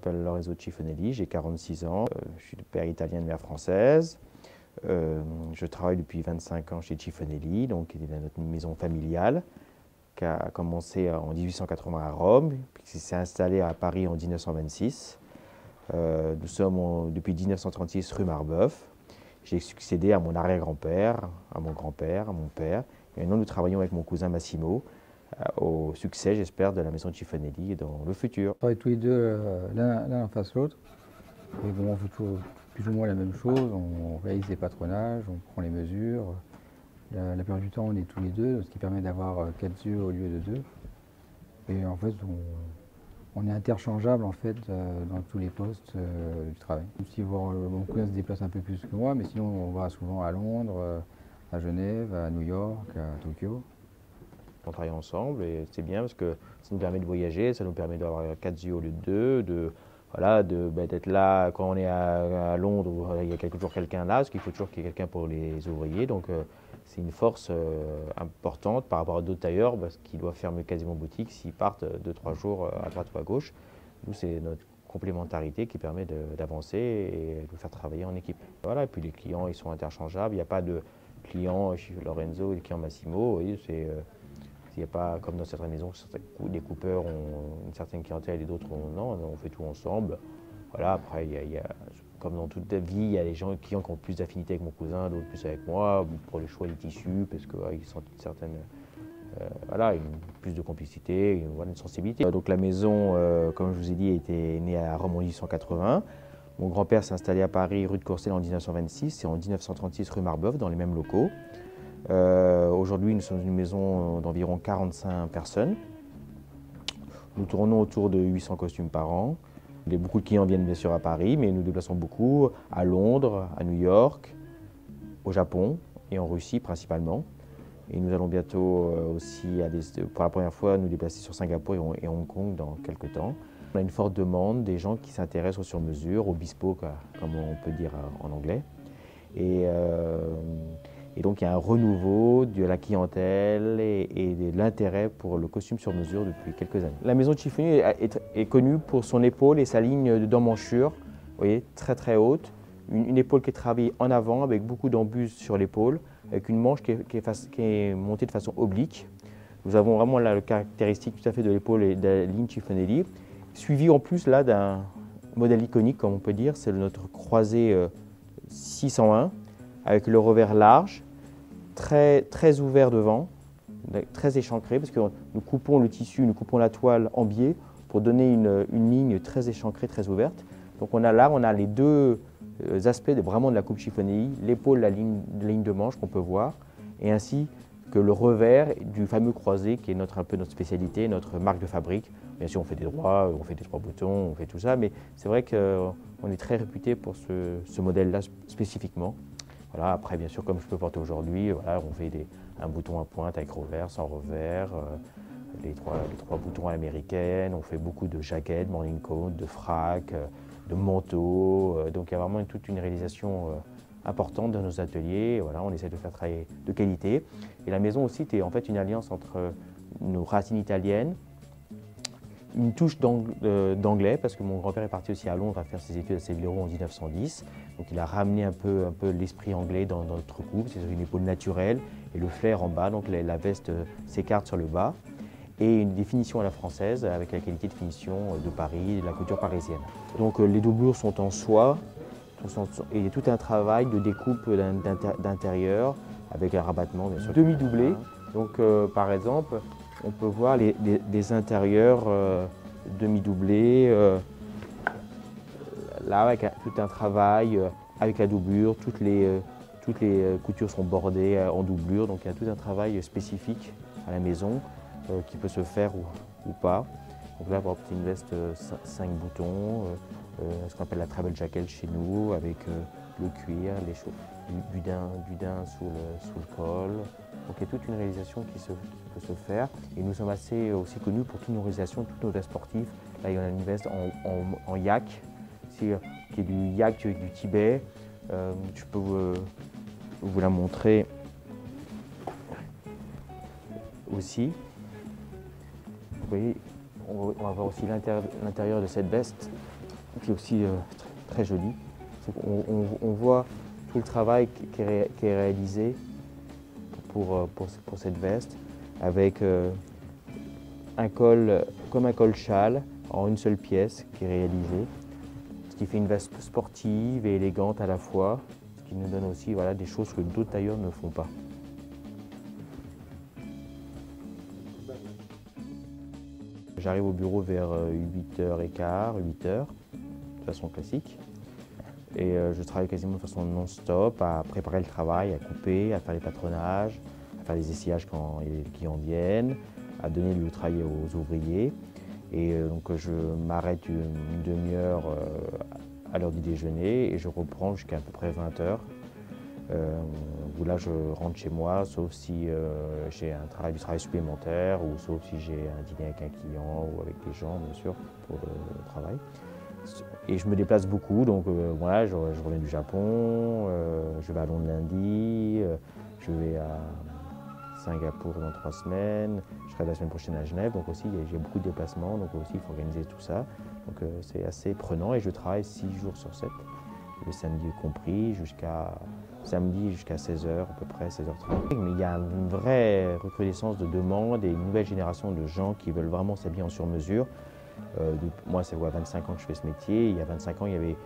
m'appelle Lorenzo Cifonelli, j'ai 46 ans, je suis de père italien de mère française. Je travaille depuis 25 ans chez Cifonelli, donc qui est notre maison familiale, qui a commencé en 1880 à Rome, puis qui s'est installée à Paris en 1926. Nous sommes depuis 1936 rue Marbeuf. J'ai succédé à mon arrière-grand-père, à mon grand-père, à mon père. Et maintenant, nous travaillons avec mon cousin Massimo au succès, j'espère, de la maison Cifonelli dans le futur. On travaille tous les deux l'un en face de l'autre. Et bon, on fait plus ou moins la même chose. On réalise les patronages, on prend les mesures. La plupart du temps, on est tous les deux, ce qui permet d'avoir 4 yeux au lieu de 2. Et en fait, on est interchangeable en fait dans tous les postes du travail. Même si mon cousin se déplace un peu plus que moi, mais sinon on va souvent à Londres, à Genève, à New York, à Tokyo. On travaille ensemble et c'est bien parce que ça nous permet de voyager, ça nous permet d'avoir 4 yeux au lieu de 2, d'être là quand on est à Londres où il y a toujours quelqu'un là, parce qu'il faut toujours qu'il y ait quelqu'un pour les ouvriers. Donc c'est une force importante par rapport à d'autres tailleurs parce qu'ils doivent fermer quasiment boutique s'ils partent 2-3 jours à droite ou à gauche. Nous, c'est notre complémentarité qui permet d'avancer et de faire travailler en équipe. Voilà, et puis les clients, ils sont interchangeables. Il n'y a pas de client chez Lorenzo et de client Massimo. Vous voyez, il n'y a pas comme dans certaines maisons, les coupeurs ont une certaine clientèle et d'autres non, on fait tout ensemble. Voilà, après, comme dans toute vie, il y a des clients qui ont plus d'affinité avec mon cousin, d'autres plus avec moi, pour le choix des tissus, parce qu'ils sentent une certaine, plus de complicité, une sensibilité. Donc la maison, comme je vous ai dit, était née à Rome en 1880. Mon grand-père s'est installé à Paris, rue de Courcelles en 1926 et en 1936 rue Marbeuf, dans les mêmes locaux. Aujourd'hui, nous sommes une maison d'environ 45 personnes. Nous tournons autour de 800 costumes par an. Beaucoup de clients viennent bien sûr à Paris, mais nous déplaçons beaucoup à Londres, à New York, au Japon et en Russie principalement. Et nous allons bientôt aussi, pour la première fois, nous déplacer sur Singapour et Hong Kong dans quelques temps. On a une forte demande des gens qui s'intéressent au sur-mesure, au bespoke, comme on peut dire en anglais. Et donc il y a un renouveau de la clientèle et de l'intérêt pour le costume sur mesure depuis quelques années. La maison Cifonelli est connue pour son épaule et sa ligne d'emmanchure, vous voyez, très très haute. Une épaule qui est travaillée en avant avec beaucoup d'embus sur l'épaule, avec une manche qui est montée de façon oblique. Nous avons vraiment là le caractéristique tout à fait de l'épaule et de la ligne Cifonelli, suivi en plus là d'un modèle iconique, comme on peut dire, c'est notre croisé 601. Avec le revers large, très ouvert devant, très échancré, parce que nous coupons le tissu, nous coupons la toile en biais pour donner une ligne très échancrée, très ouverte. Donc on a les deux aspects vraiment de la coupe Cifonelli, l'épaule, la ligne de manche qu'on peut voir, et ainsi que le revers du fameux croisé qui est un peu notre spécialité, notre marque de fabrique. Bien sûr, on fait des droits, on fait des 3 boutons, on fait tout ça, mais c'est vrai qu'on est très réputé pour ce modèle-là spécifiquement. Voilà, après, bien sûr, comme je peux porter aujourd'hui, on fait un bouton à pointe avec revers, sans revers, les trois boutons à l'américaine, on fait beaucoup de jaquettes, morning coat, de fracs, de manteaux. Donc il y a vraiment toute une réalisation importante dans nos ateliers. Voilà, on essaie de faire travailler de qualité. Et la maison aussi est en fait une alliance entre nos racines italiennes, une touche d'anglais, parce que mon grand-père est parti aussi à Londres à faire ses études à Sevillero en 1910. Donc il a ramené un peu l'esprit anglais dans notre coupe. C'est une épaule naturelle et le flair en bas, donc la veste s'écarte sur le bas. Et une définition à la française avec la qualité de finition de Paris, de la couture parisienne. Donc les doublures sont en soie et il y a tout un travail de découpe d'intérieur avec un rabattement, bien sûr. Demi-doublé, donc par exemple, on peut voir les intérieurs demi-doublés, là avec tout un travail avec la doublure, toutes les coutures sont bordées en doublure, donc il y a tout un travail spécifique à la maison qui peut se faire ou pas. Donc là, par exemple, c'est une veste 5 boutons, ce qu'on appelle la travel jacket chez nous, avec le cuir, du daim sous le col. Donc il y a toute une réalisation qui peut se faire. Et nous sommes assez aussi connus pour toutes nos réalisations, toutes nos vestes sportives. Là, il y en a une veste en yak, qui est du yak du Tibet. Je peux vous la montrer aussi. Vous voyez, on va voir aussi l'intérieur de cette veste. qui est aussi très joli. On voit tout le travail qui est réalisé pour cette veste, avec un col comme un col châle en une seule pièce qui est réalisé, ce qui fait une veste sportive et élégante à la fois, ce qui nous donne aussi voilà, des choses que d'autres tailleurs ne font pas. J'arrive au bureau vers 8h15, 8h, de façon classique. Et je travaille quasiment de façon non-stop, à préparer le travail, à couper, à faire les patronages, à faire les essayages quand les clients viennent, à donner le travail aux ouvriers. Et donc je m'arrête une demi-heure à l'heure du déjeuner et je reprends jusqu'à peu près 20h. Où là je rentre chez moi, sauf si j'ai du travail supplémentaire ou sauf si j'ai un dîner avec un client ou avec des gens, bien sûr, pour le travail. Et je me déplace beaucoup, donc voilà, je reviens du Japon, je vais à Londres lundi, je vais à Singapour dans 3 semaines, je serai la semaine prochaine à Genève, donc aussi j'ai beaucoup de déplacements, donc aussi il faut organiser tout ça. Donc c'est assez prenant et je travaille 6 jours sur 7, le samedi compris, jusqu'à 16h à peu près, 16h30. Mais il y a une vraie recrudescence de demandes et une nouvelle génération de gens qui veulent vraiment s'habiller en sur-mesure. Moi, ça fait 25 ans que je fais ce métier. Il y a 25 ans, il y avait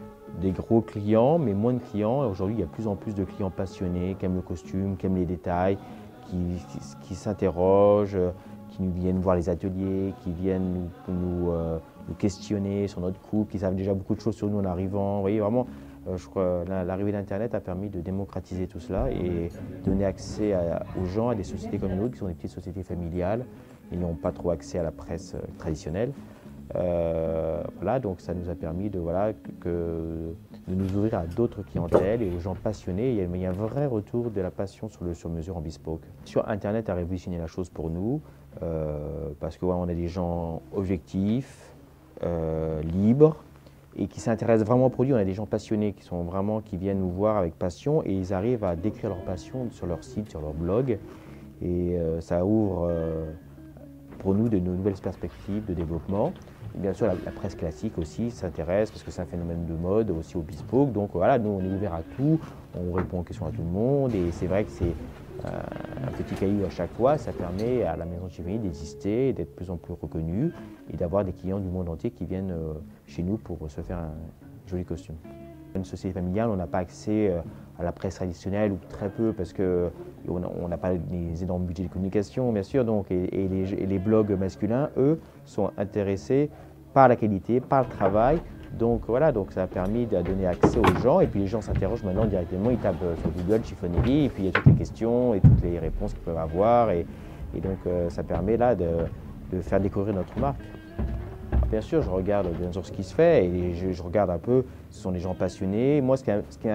des gros clients, mais moins de clients. Aujourd'hui, il y a de plus en plus de clients passionnés, qui aiment le costume, qui aiment les détails, qui s'interrogent, qui nous viennent voir les ateliers, qui viennent nous questionner sur notre coupe, qui savent déjà beaucoup de choses sur nous en arrivant. Vous voyez, vraiment, je crois que l'arrivée d'Internet a permis de démocratiser tout cela et donner accès aux gens à des sociétés comme les nôtres, qui sont des petites sociétés familiales et n'ont pas trop accès à la presse traditionnelle. Voilà, donc ça nous a permis de nous ouvrir à d'autres clientèles et aux gens passionnés. Il y a un vrai retour de la passion sur le sur-mesure en bespoke. Sur Internet a révolutionné la chose pour nous parce qu'on a des gens objectifs, libres et qui s'intéressent vraiment aux produits. On a des gens passionnés qui viennent nous voir avec passion et ils arrivent à décrire leur passion sur leur site, sur leur blog et ça ouvre pour nous de nouvelles perspectives de développement. Et bien sûr, la presse classique aussi s'intéresse parce que c'est un phénomène de mode aussi au bespoke. Donc voilà, nous on est ouvert à tout, on répond aux questions à tout le monde et c'est vrai que c'est un petit caillou à chaque fois. Ça permet à la maison de chiffonnier d'exister, d'être de plus en plus reconnue et d'avoir des clients du monde entier qui viennent chez nous pour se faire un joli costume. Une société familiale, on n'a pas accès à la presse traditionnelle ou très peu parce qu'on n'a pas des énormes budgets de communication, bien sûr. Donc, et les blogs masculins, eux, sont intéressés par la qualité, par le travail. Donc voilà, donc ça a permis de donner accès aux gens et puis les gens s'interrogent maintenant directement, ils tapent sur Google chiffonnerie et puis il y a toutes les questions et toutes les réponses qu'ils peuvent avoir et donc ça permet là de faire découvrir notre marque. Bien sûr, je regarde bien sûr ce qui se fait et je regarde un peu, ce sont des gens passionnés. Moi, ce qui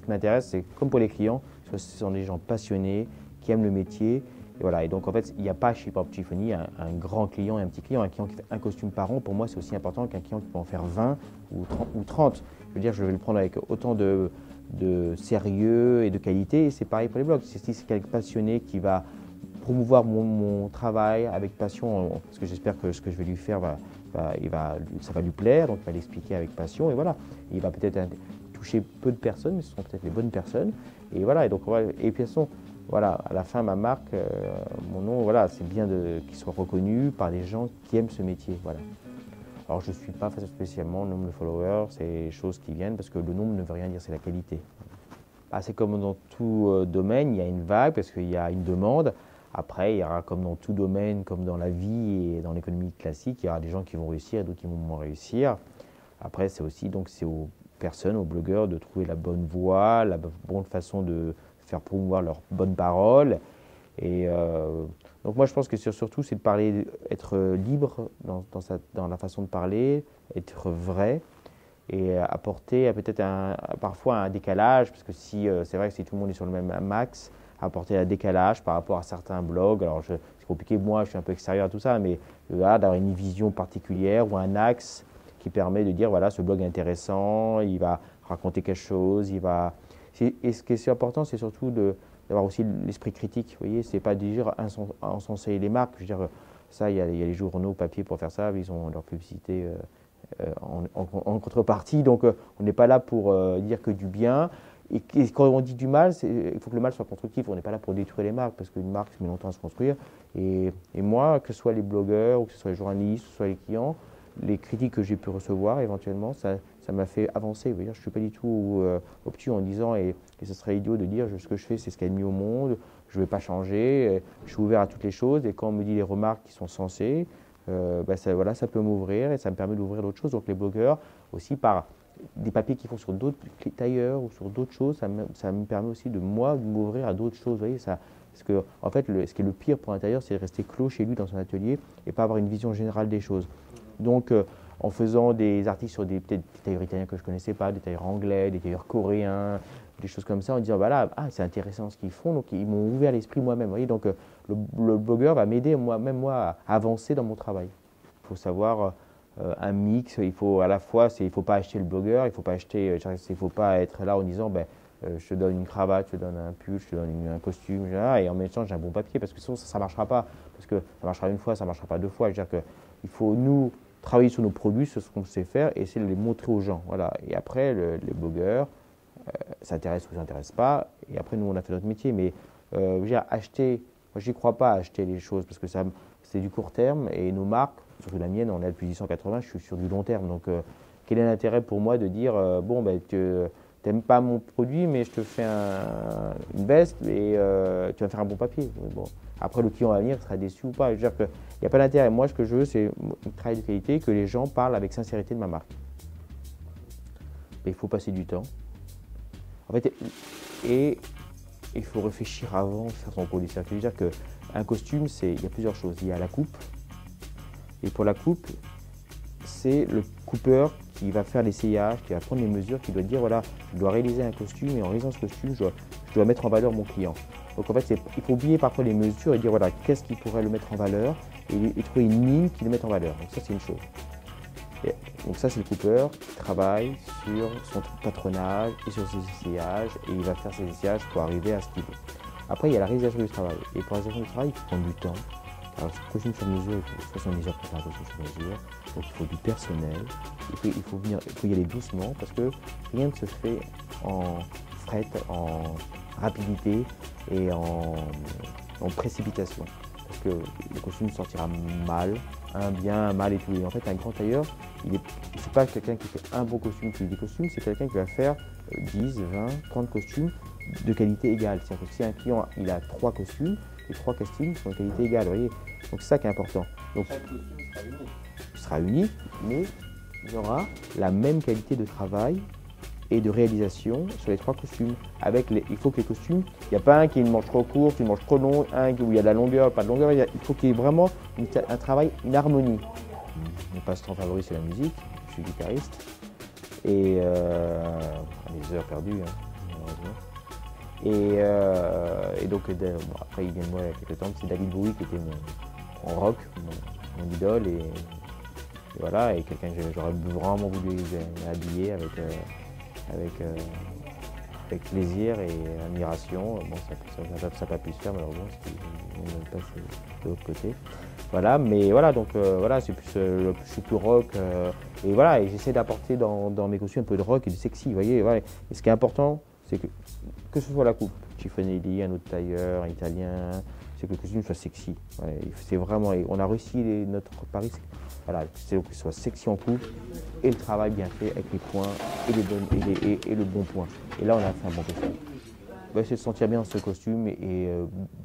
m'intéresse, c'est comme pour les clients, ce sont des gens passionnés, qui aiment le métier. Et voilà. Et donc, en fait, il n'y a pas chez Pop Chiffonnier un grand client et un petit client. Un client qui fait un costume par an, pour moi, c'est aussi important qu'un client qui peut en faire 20 ou 30. Je veux dire, je vais le prendre avec autant de sérieux et de qualité. Et c'est pareil pour les blogs. Si c'est quelqu'un passionné qui va promouvoir mon travail avec passion, parce que j'espère que ce que je vais lui faire ça va lui plaire, donc il va l'expliquer avec passion, et voilà. Il va peut-être toucher peu de personnes, mais ce seront peut-être les bonnes personnes, et voilà. Et donc, et puis voilà, à la fin, ma marque, mon nom, voilà, c'est bien qu'il soit reconnu par des gens qui aiment ce métier, voilà. Alors, je ne suis pas spécialement nombre de followers, c'est des choses qui viennent, parce que le nombre ne veut rien dire, c'est la qualité. C'est comme dans tout domaine, il y a une vague, parce qu'il y a une demande. Après, il y aura comme dans tout domaine, comme dans la vie et dans l'économie classique, il y aura des gens qui vont réussir et d'autres qui vont moins réussir. Après, c'est aussi donc c'est aux personnes, aux blogueurs de trouver la bonne voie, la bonne façon de faire promouvoir leurs bonnes paroles. Et donc moi, je pense que surtout, c'est de parler, être libre dans la façon de parler, être vrai et apporter peut-être parfois un décalage, parce que c'est vrai que si tout le monde est sur le même max, apporter un décalage par rapport à certains blogs. Alors c'est compliqué, moi je suis un peu extérieur à tout ça, mais là d'avoir une vision particulière ou un axe qui permet de dire voilà, ce blog est intéressant, il va raconter quelque chose, et ce qui est important, c'est surtout d'avoir aussi l'esprit critique. Vous voyez, c'est pas dire encenser les marques. Je veux dire, ça, il y a les journaux papier pour faire ça, ils ont leur publicité en contrepartie. Donc on n'est pas là pour dire que du bien. Et quand on dit du mal, il faut que le mal soit constructif. On n'est pas là pour détruire les marques, parce qu'une marque, ça met longtemps à se construire. Et moi, que ce soit les blogueurs, ou que ce soit les journalistes, ou que ce soit les clients, les critiques que j'ai pu recevoir éventuellement, ça m'a fait avancer. Je ne suis pas du tout obtus en disant, et ce serait idiot de dire, ce que je fais, c'est ce qu'il y a de mieux au monde, je ne vais pas changer, je suis ouvert à toutes les choses. Et quand on me dit les remarques qui sont sensées, ça peut m'ouvrir et ça me permet d'ouvrir d'autres choses. Donc les blogueurs, aussi par des papiers qu'ils font sur d'autres tailleurs ou sur d'autres choses, ça me permet aussi de m'ouvrir à d'autres choses. Vous voyez, parce que, en fait, ce qui est le pire pour un tailleur, c'est de rester clos chez lui dans son atelier et pas avoir une vision générale des choses. Donc, en faisant des articles sur peut-être des tailleurs italiens que je ne connaissais pas, des tailleurs anglais, des tailleurs coréens, des choses comme ça, en disant, voilà, c'est intéressant ce qu'ils font, donc ils m'ont ouvert l'esprit moi-même. Vous voyez, donc le blogueur va m'aider moi-même à avancer dans mon travail. Il faut savoir un mix, il faut à la fois, il ne faut pas acheter le blogueur, il ne faut pas être là en disant, je te donne une cravate, je te donne un pull, je te donne un costume, et en même temps j'ai un bon papier, parce que sinon ça ne marchera pas, parce que ça marchera une fois, ça ne marchera pas deux fois. Je veux dire qu'il faut nous travailler sur nos produits, sur ce qu'on sait faire, et essayer de les montrer aux gens. Voilà. Et après, les blogueurs s'intéressent ou ne s'intéressent pas, et après nous on a fait notre métier, mais je veux dire, acheter, moi j'y crois pas à acheter les choses, parce que c'est du court terme, et nos marques, surtout la mienne, on est depuis 1880, je suis sur du long terme. Donc, quel est l'intérêt pour moi de dire, tu n'aimes pas mon produit, mais je te fais une veste et tu vas faire un bon papier. Bon. Après, le client à venir sera déçu ou pas. Je veux dire qu'il n'y a pas d'intérêt. Moi, ce que je veux, c'est un travail de qualité, que les gens parlent avec sincérité de ma marque. Mais il faut passer du temps. En fait, et il faut réfléchir avant de faire son produit. C'est-à-dire qu'un costume, il y a plusieurs choses. Il y a la coupe. Et pour la coupe, c'est le coupeur qui va faire l'essayage, qui va prendre les mesures, qui doit dire, voilà, je dois réaliser un costume et en réalisant ce costume, je dois mettre en valeur mon client. Donc en fait, il faut oublier parfois les mesures et dire, voilà, qu'est-ce qui pourrait le mettre en valeur et trouver une mine qui le mette en valeur. Donc ça, c'est une chose. Donc ça, c'est le coupeur qui travaille sur son patronage et sur ses essayages et il va faire ses essayages pour arriver à ce qu'il veut. Après, il y a la réalisation du travail. Et pour la réalisation du travail, il faut prendre du temps. Alors, costume sur mesure, il faut 70 heures pour faire un costume sur mesure. Donc, il faut du personnel. Il faut y aller doucement parce que rien ne se fait en fret, en rapidité et en précipitation. Parce que le costume sortira mal, un bien, un mal et tout. Et en fait, un grand tailleur, c'est pas quelqu'un qui fait un bon costume qui fait des costumes, c'est quelqu'un qui va faire 10, 20, 30 costumes de qualité égale. C'est-à-dire que si un client il a 3 costumes, les 3 costumes sont de qualité égale, vous voyez. Donc c'est ça qui est important. Donc, chaque costume sera unique. Sera unique, mais il y aura la même qualité de travail et de réalisation sur les 3 costumes. Il faut que les costumes, il n'y a pas un qui est une manche trop courte, une manche trop longue, un où il y a de la longueur, pas de longueur. Il faut qu'il y ait vraiment un travail, une harmonie. Mon passe-temps favori, c'est la musique. Je suis guitariste. Et les heures perdues, malheureusement. Et donc, après, il vient de moi il y a quelques temps, c'est David Bowie qui était en rock, mon idole. Et voilà, et quelqu'un que j'aurais vraiment voulu habiller avec plaisir et admiration. Bon, ça n'a pas pu se faire malheureusement, parce qu'il passe de l'autre côté. Voilà, mais voilà, donc voilà, je suis plus rock. Et voilà, et j'essaie d'apporter dans mes costumes un peu de rock et du sexy, vous voyez. Voilà. Et ce qui est important, c'est que ce soit la coupe, Chiffonelli, un autre tailleur, un italien, c'est que le costume soit sexy. Ouais, c'est vraiment, on a réussi notre pari, voilà, c'est que ce soit sexy en coupe et le travail bien fait avec les points et le bon point. Et là, on a fait un bon costume. C'est de se sentir bien dans ce costume et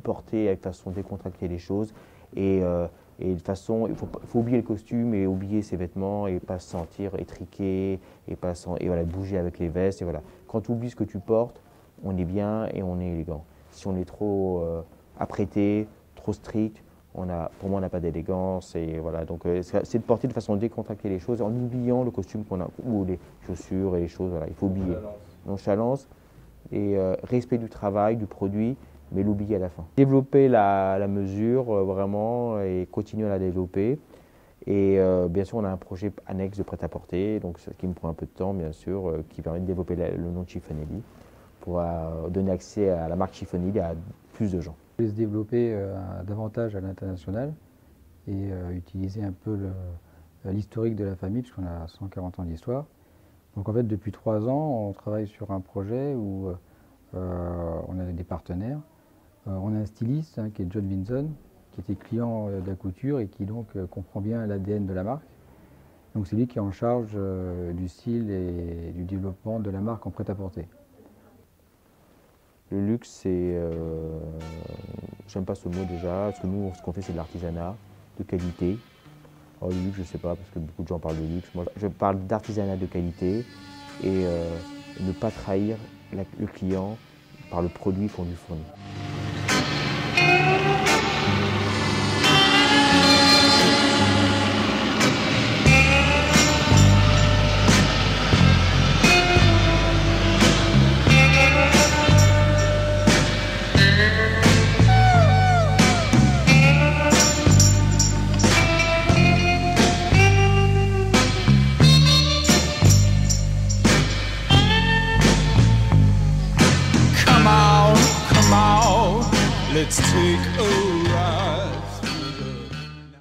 porter avec façon décontracter les choses. Et de façon, il faut oublier le costume et oublier ses vêtements et pas se sentir étriqué et voilà, bouger avec les vestes. Et voilà. Quand tu oublies ce que tu portes, on est bien et on est élégant. Si on est trop apprêté, trop strict, pour moi, on n'a pas d'élégance. Et voilà, donc c'est de porter de façon décontractée les choses en oubliant le costume qu'on a ou les chaussures et les choses. Voilà, il faut oublier. Nonchalance et respect du travail, du produit, mais l'oublier à la fin. Développer la mesure vraiment et continuer à la développer. Et bien sûr, on a un projet annexe de prêt-à-porter, donc ce qui me prend un peu de temps, bien sûr, qui permet de développer le nom de Chiffonelli pour donner accès à la marque Chiffonelli à plus de gens. Se développer davantage à l'international et utiliser un peu l'historique de la famille, puisqu'on a 140 ans d'histoire. Donc en fait, depuis 3 ans, on travaille sur un projet où on a des partenaires. On a un styliste qui est John Vinson, qui était client de la couture et qui donc comprend bien l'ADN de la marque. Donc c'est lui qui est en charge du style et du développement de la marque en prêt-à-porter. Le luxe, c'est... j'aime pas ce mot déjà, parce que nous, ce qu'on fait, c'est de l'artisanat de qualité. Alors, le luxe, je sais pas, parce que beaucoup de gens parlent de luxe. Moi, je parle d'artisanat de qualité et ne pas trahir le client par le produit qu'on lui fournit. Let's take a ride.